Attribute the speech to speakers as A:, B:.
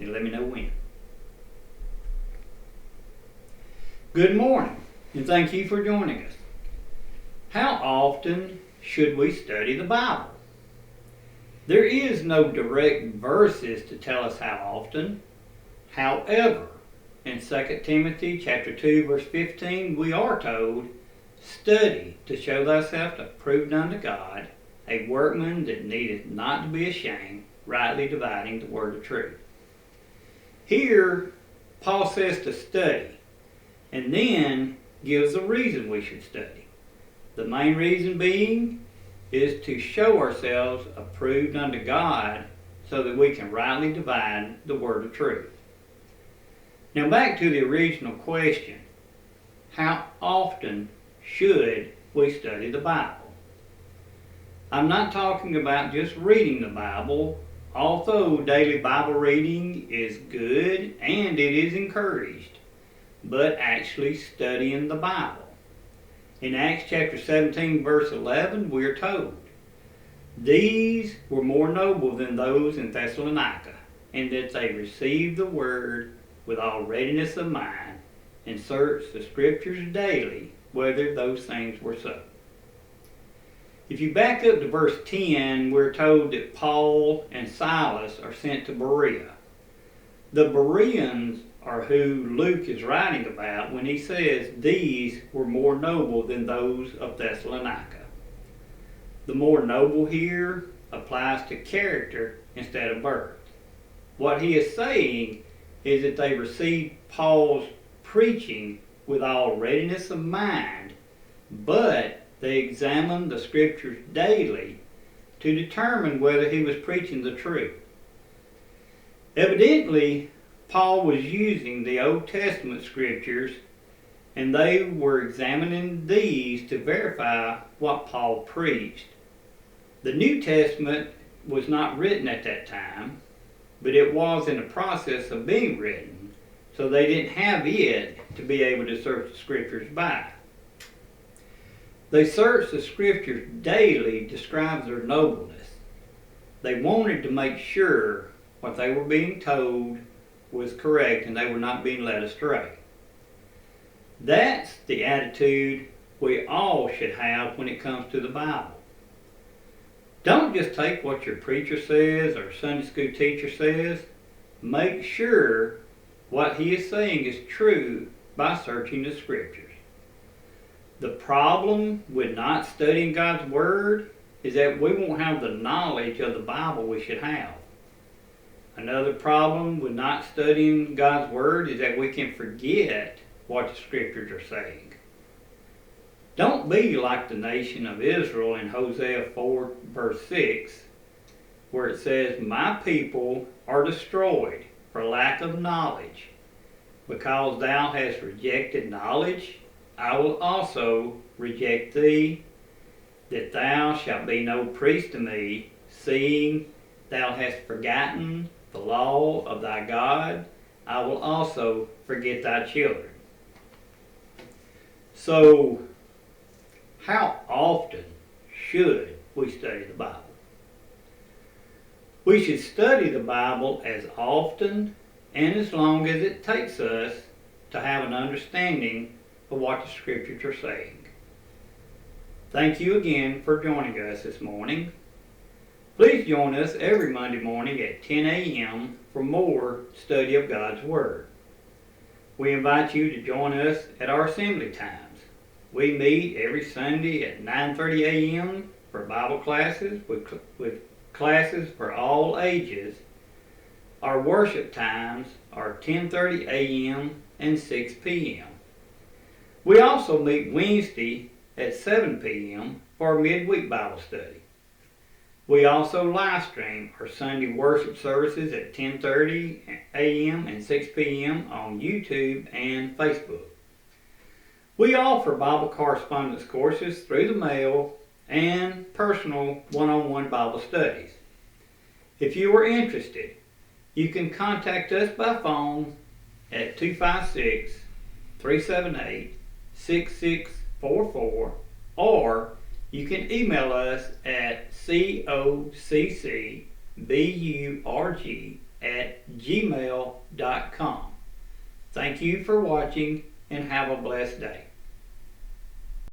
A: and let me know when. Good morning, and thank you for joining us. How often should we study the Bible? There is no direct verses to tell us how often. However, in 2 Timothy chapter 2, verse 15, we are told, "Study to show thyself approved unto God, a workman that needeth not to be ashamed, rightly dividing the word of truth." Here, Paul says to study, and then gives the reason we should study. The main reason being is to show ourselves approved unto God so that we can rightly divide the word of truth. Now back to the original question, how often should we study the Bible? I'm not talking about just reading the Bible, although daily Bible reading is good and it is encouraged, but actually studying the Bible. In Acts chapter 17 verse 11 we are told, "These were more noble than those in Thessalonica, in that they received the word with all readiness of mind, and searched the scriptures daily whether those things were so." If you back up to verse 10, we're told that Paul and Silas are sent to Berea. The Bereans are who Luke is writing about when he says these were more noble than those of Thessalonica. The more noble here applies to character instead of birth. What he is saying is that they received Paul's preaching with all readiness of mind, but they examined the scriptures daily to determine whether he was preaching the truth. Evidently, Paul was using the Old Testament scriptures, and they were examining these to verify what Paul preached. The New Testament was not written at that time, but it was in the process of being written, so they didn't have it to be able to search the scriptures by. They searched the scriptures daily describes their nobleness. They wanted to make sure what they were being told was correct and they were not being led astray. That's the attitude we all should have when it comes to the Bible. Don't just take what your preacher says or Sunday school teacher says. Make sure what he is saying is true by searching the scriptures. The problem with not studying God's Word is that we won't have the knowledge of the Bible we should have. Another problem with not studying God's Word is that we can forget what the Scriptures are saying. Don't be like the nation of Israel in Hosea 4 verse 6, where it says, "My people are destroyed for lack of knowledge. Because thou hast rejected knowledge, I will also reject thee, that thou shalt be no priest to me, seeing thou hast forgotten the law of thy God, I will also forget thy children." So, how often should we study the Bible? We should study the Bible as often and as long as it takes us to have an understanding of what the scriptures are saying. Thank you again for joining us this morning. Please join us every Monday morning at 10 a.m. for more study of God's Word. We invite you to join us at our assembly times. We meet every Sunday at 9:30 a.m. for Bible classes with classes for all ages. Our worship times are 10:30 a.m. and 6 p.m. We also meet Wednesday at 7 p.m. for our midweek Bible study. We also live stream our Sunday worship services at 10:30 a.m. and 6 p.m. on YouTube and Facebook. We offer Bible correspondence courses through the mail and personal one-on-one Bible studies. If you are interested, you can contact us by phone at 256-378-6644, or you can email us at coccburg gmail.com. Thank you for watching and have a blessed day.